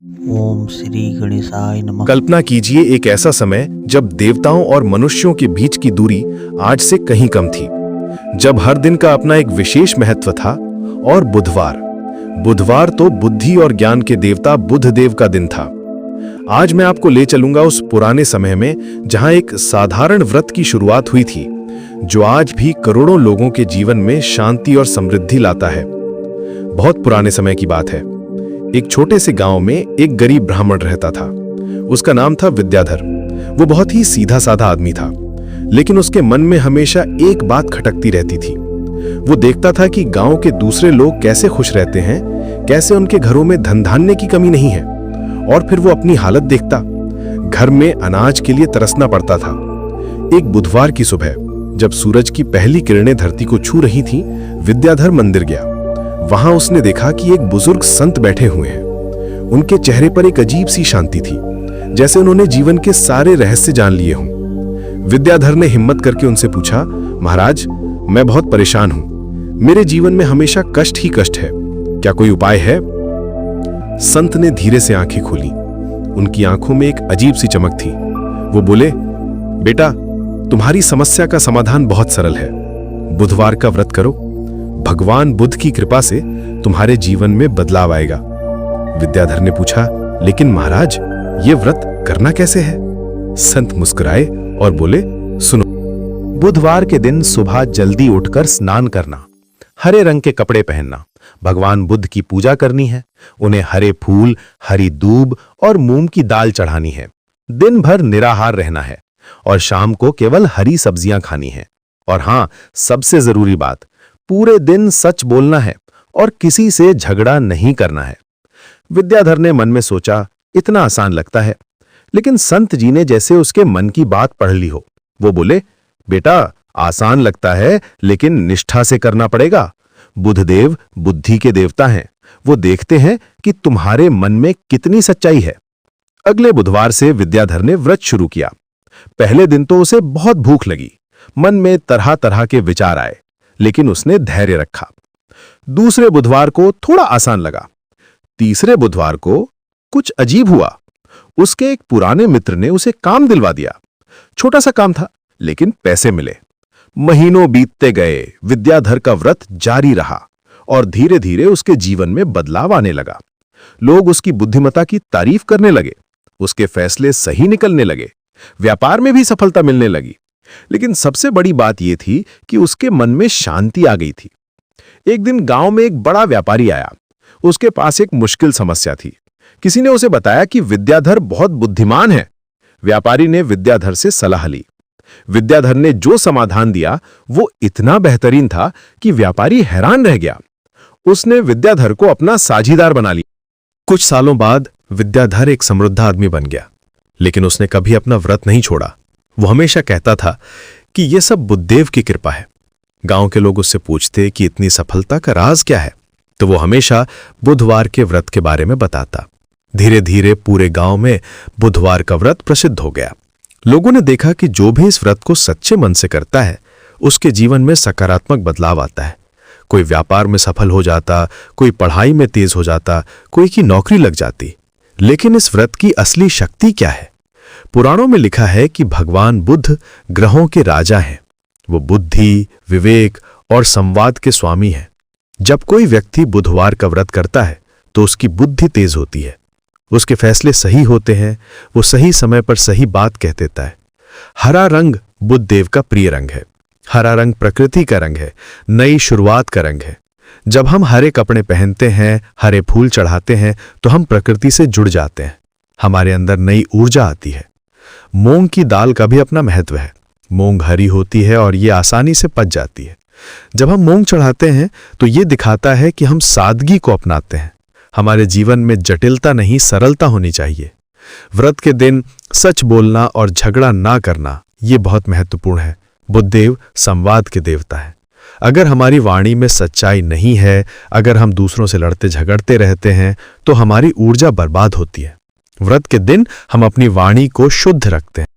ओम श्री गणेशाय नमः। कल्पना कीजिए एक ऐसा समय जब देवताओं और मनुष्यों के बीच की दूरी आज से कहीं कम थी, जब हर दिन का अपना एक विशेष महत्व था। और बुधवार तो बुद्धि और ज्ञान के देवता बुध देव का दिन था। आज मैं आपको ले चलूंगा उस पुराने समय में जहां एक साधारण व्रत की शुरुआत हुई थी, जो आज भी करोड़ों लोगों के जीवन में शांति और समृद्धि लाता है। बहुत पुराने समय की बात है। एक छोटे से गांव में एक गरीब ब्राह्मण रहता था। उसका नाम था विद्याधर। वो बहुत ही सीधा साधा आदमी था, लेकिन उसके मन में हमेशा एक बात खटकती रहती थी। वो देखता था कि गांव के दूसरे लोग कैसे खुश रहते हैं, कैसे उनके घरों में धन धान्य की कमी नहीं है, और फिर वो अपनी हालत देखता। घर में अनाज के लिए तरसना पड़ता था। एक बुधवार की सुबह जब सूरज की पहली किरणें धरती को छू रही थीं, विद्याधर मंदिर गया। वहां उसने देखा कि एक बुजुर्ग संत बैठे हुए हैं। उनके चेहरे पर एक अजीब सी शांति थी, जैसे उन्होंने जीवन के सारे रहस्य जान लिए हों। विद्याधर ने हिम्मत करके उनसे पूछा, महाराज, मैं बहुत परेशान हूं। मेरे जीवन में हमेशा कष्ट ही कष्ट है, क्या कोई उपाय है? संत ने धीरे से आंखें खोली। उनकी आंखों में एक अजीब सी चमक थी। वो बोले, बेटा, तुम्हारी समस्या का समाधान बहुत सरल है। बुधवार का व्रत करो। भगवान बुद्ध की कृपा से तुम्हारे जीवन में बदलाव आएगा। विद्याधर ने पूछा, लेकिन महाराज, ये व्रत करना कैसे है? संत मुस्कुराए और बोले, सुनो। बुधवार के दिन सुबह जल्दी उठकर स्नान करना, हरे रंग के कपड़े पहनना, भगवान बुद्ध की पूजा करनी है। उन्हें हरे फूल, हरी दूब और मूंग की दाल चढ़ानी है। दिन भर निराहार रहना है और शाम को केवल हरी सब्जियां खानी है। और हां, सबसे जरूरी बात, पूरे दिन सच बोलना है और किसी से झगड़ा नहीं करना है। विद्याधर ने मन में सोचा, इतना आसान लगता है, लेकिन संत जी ने जैसे उसके मन की बात पढ़ ली हो। वो बोले, बेटा, आसान लगता है, लेकिन निष्ठा से करना पड़ेगा। बुधदेव बुद्धि के देवता हैं। वो देखते हैं कि तुम्हारे मन में कितनी सच्चाई है। अगले बुधवार से विद्याधर ने व्रत शुरू किया। पहले दिन तो उसे बहुत भूख लगी, मन में तरह तरह के विचार आए, लेकिन उसने धैर्य रखा। दूसरे बुधवार को थोड़ा आसान लगा। तीसरे बुधवार को कुछ अजीब हुआ। उसके एक पुराने मित्र ने उसे काम दिलवा दिया। छोटा सा काम था, लेकिन पैसे मिले। महीनों बीतते गए, विद्याधर का व्रत जारी रहा और धीरे धीरे उसके जीवन में बदलाव आने लगा। लोग उसकी बुद्धिमत्ता की तारीफ करने लगे। उसके फैसले सही निकलने लगे। व्यापार में भी सफलता मिलने लगी। लेकिन सबसे बड़ी बात यह थी कि उसके मन में शांति आ गई थी। एक दिन गांव में एक बड़ा व्यापारी आया। उसके पास एक मुश्किल समस्या थी। किसी ने उसे बताया कि विद्याधर बहुत बुद्धिमान है। व्यापारी ने विद्याधर से सलाह ली। विद्याधर ने जो समाधान दिया वो इतना बेहतरीन था कि व्यापारी हैरान रह गया। उसने विद्याधर को अपना साझीदार बना लिया। कुछ सालों बाद विद्याधर एक समृद्ध आदमी बन गया, लेकिन उसने कभी अपना व्रत नहीं छोड़ा। वो हमेशा कहता था कि यह सब बुद्धदेव की कृपा है। गांव के लोग उससे पूछते कि इतनी सफलता का राज क्या है, तो वो हमेशा बुधवार के व्रत के बारे में बताता। धीरे धीरे पूरे गांव में बुधवार का व्रत प्रसिद्ध हो गया। लोगों ने देखा कि जो भी इस व्रत को सच्चे मन से करता है, उसके जीवन में सकारात्मक बदलाव आता है। कोई व्यापार में सफल हो जाता, कोई पढ़ाई में तेज हो जाता, कोई की नौकरी लग जाती। लेकिन इस व्रत की असली शक्ति क्या है? पुराणों में लिखा है कि भगवान बुद्ध ग्रहों के राजा हैं। वो बुद्धि, विवेक और संवाद के स्वामी हैं। जब कोई व्यक्ति बुधवार का व्रत करता है तो उसकी बुद्धि तेज होती है, उसके फैसले सही होते हैं, वो सही समय पर सही बात कह देता है। हरा रंग बुद्ध देव का प्रिय रंग है। हरा रंग प्रकृति का रंग है, नई शुरुआत का रंग है। जब हम हरे कपड़े पहनते हैं, हरे फूल चढ़ाते हैं, तो हम प्रकृति से जुड़ जाते हैं। हमारे अंदर नई ऊर्जा आती है। मूंग की दाल का भी अपना महत्व है। मूंग हरी होती है और ये आसानी से पच जाती है। जब हम मूंग चढ़ाते हैं तो ये दिखाता है कि हम सादगी को अपनाते हैं। हमारे जीवन में जटिलता नहीं, सरलता होनी चाहिए। व्रत के दिन सच बोलना और झगड़ा ना करना, ये बहुत महत्वपूर्ण है। बुद्धदेव संवाद के देवता है। अगर हमारी वाणी में सच्चाई नहीं है, अगर हम दूसरों से लड़ते झगड़ते रहते हैं, तो हमारी ऊर्जा बर्बाद होती है। व्रत के दिन हम अपनी वाणी को शुद्ध रखते हैं।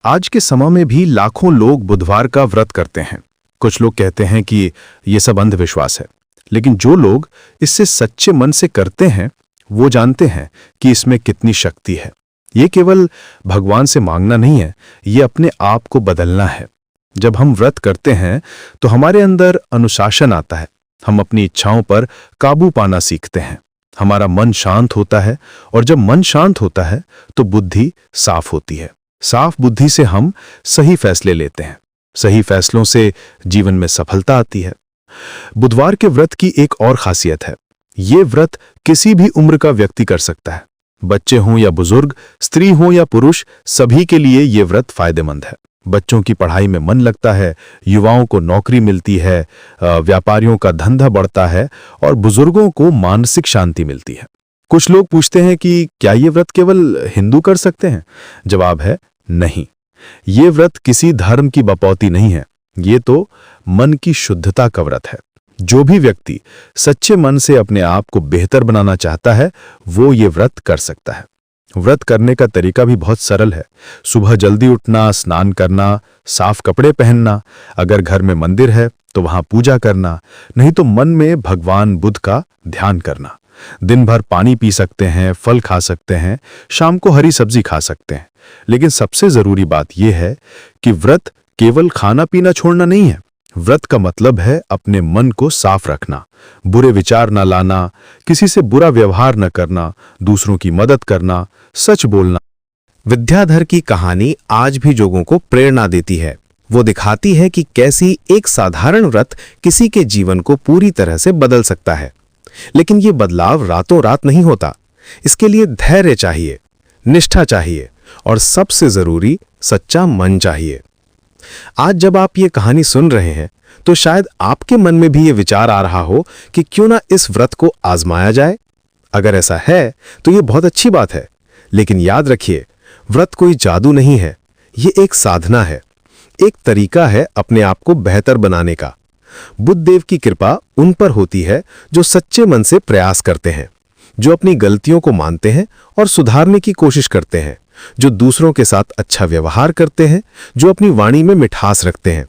आज के समय में भी लाखों लोग बुधवार का व्रत करते हैं। कुछ लोग कहते हैं कि ये सब अंधविश्वास है, लेकिन जो लोग इससे सच्चे मन से करते हैं वो जानते हैं कि इसमें कितनी शक्ति है। ये केवल भगवान से मांगना नहीं है, ये अपने आप को बदलना है। जब हम व्रत करते हैं तो हमारे अंदर अनुशासन आता है, हम अपनी इच्छाओं पर काबू पाना सीखते हैं, हमारा मन शांत होता है, और जब मन शांत होता है तो बुद्धि साफ होती है। साफ बुद्धि से हम सही फैसले लेते हैं, सही फैसलों से जीवन में सफलता आती है। बुधवार के व्रत की एक और खासियत है, ये व्रत किसी भी उम्र का व्यक्ति कर सकता है। बच्चे हों या बुजुर्ग, स्त्री हों या पुरुष, सभी के लिए ये व्रत फायदेमंद है। बच्चों की पढ़ाई में मन लगता है, युवाओं को नौकरी मिलती है, व्यापारियों का धंधा बढ़ता है और बुजुर्गों को मानसिक शांति मिलती है। कुछ लोग पूछते हैं कि क्या ये व्रत केवल हिंदू कर सकते हैं? जवाब है नहीं। ये व्रत किसी धर्म की बपौती नहीं है, ये तो मन की शुद्धता का व्रत है। जो भी व्यक्ति सच्चे मन से अपने आप को बेहतर बनाना चाहता है वो ये व्रत कर सकता है। व्रत करने का तरीका भी बहुत सरल है। सुबह जल्दी उठना, स्नान करना, साफ कपड़े पहनना, अगर घर में मंदिर है तो वहां पूजा करना, नहीं तो मन में भगवान बुद्ध का ध्यान करना। दिन भर पानी पी सकते हैं, फल खा सकते हैं, शाम को हरी सब्जी खा सकते हैं। लेकिन सबसे जरूरी बात यह है कि व्रत केवल खाना पीना छोड़ना नहीं है। व्रत का मतलब है अपने मन को साफ रखना, बुरे विचार न लाना, किसी से बुरा व्यवहार न करना, दूसरों की मदद करना, सच बोलना। विद्याधर की कहानी आज भी लोगों को प्रेरणा देती है। वो दिखाती है कि कैसी एक साधारण व्रत किसी के जीवन को पूरी तरह से बदल सकता है। लेकिन ये बदलाव रातों रात नहीं होता। इसके लिए धैर्य चाहिए, निष्ठा चाहिए और सबसे जरूरी सच्चा मन चाहिए। आज जब आप ये कहानी सुन रहे हैं तो शायद आपके मन में भी ये विचार आ रहा हो कि क्यों ना इस व्रत को आजमाया जाए। अगर ऐसा है तो ये बहुत अच्छी बात है। लेकिन याद रखिए, व्रत कोई जादू नहीं है, ये एक साधना है, एक तरीका है अपने आप को बेहतर बनाने का। बुद्ध देव की कृपा उन पर होती है जो सच्चे मन से प्रयास करते हैं, जो अपनी गलतियों को मानते हैं और सुधारने की कोशिश करते हैं, जो दूसरों के साथ अच्छा व्यवहार करते हैं, जो अपनी वाणी में मिठास रखते हैं।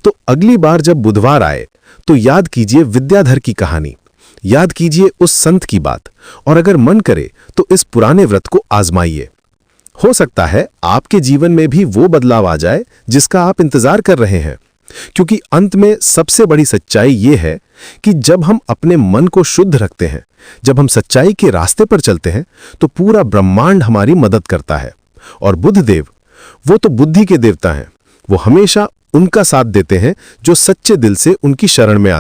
तो अगली बार जब बुधवार आए तो याद कीजिए विद्याधर की कहानी, याद कीजिए उस संत की बात, और अगर मन करे तो इस पुराने व्रत को आजमाइए। हो सकता है आपके जीवन में भी वो बदलाव आ जाए जिसका आप इंतजार कर रहे हैं। क्योंकि अंत में सबसे बड़ी सच्चाई ये है कि जब हम अपने मन को शुद्ध रखते हैं, जब हम सच्चाई के रास्ते पर चलते हैं, तो पूरा ब्रह्मांड हमारी मदद करता है। और बुद्ध देव, वो तो बुद्धि के देवता हैं, वो हमेशा उनका साथ देते हैं जो सच्चे दिल से उनकी शरण में आते हैं।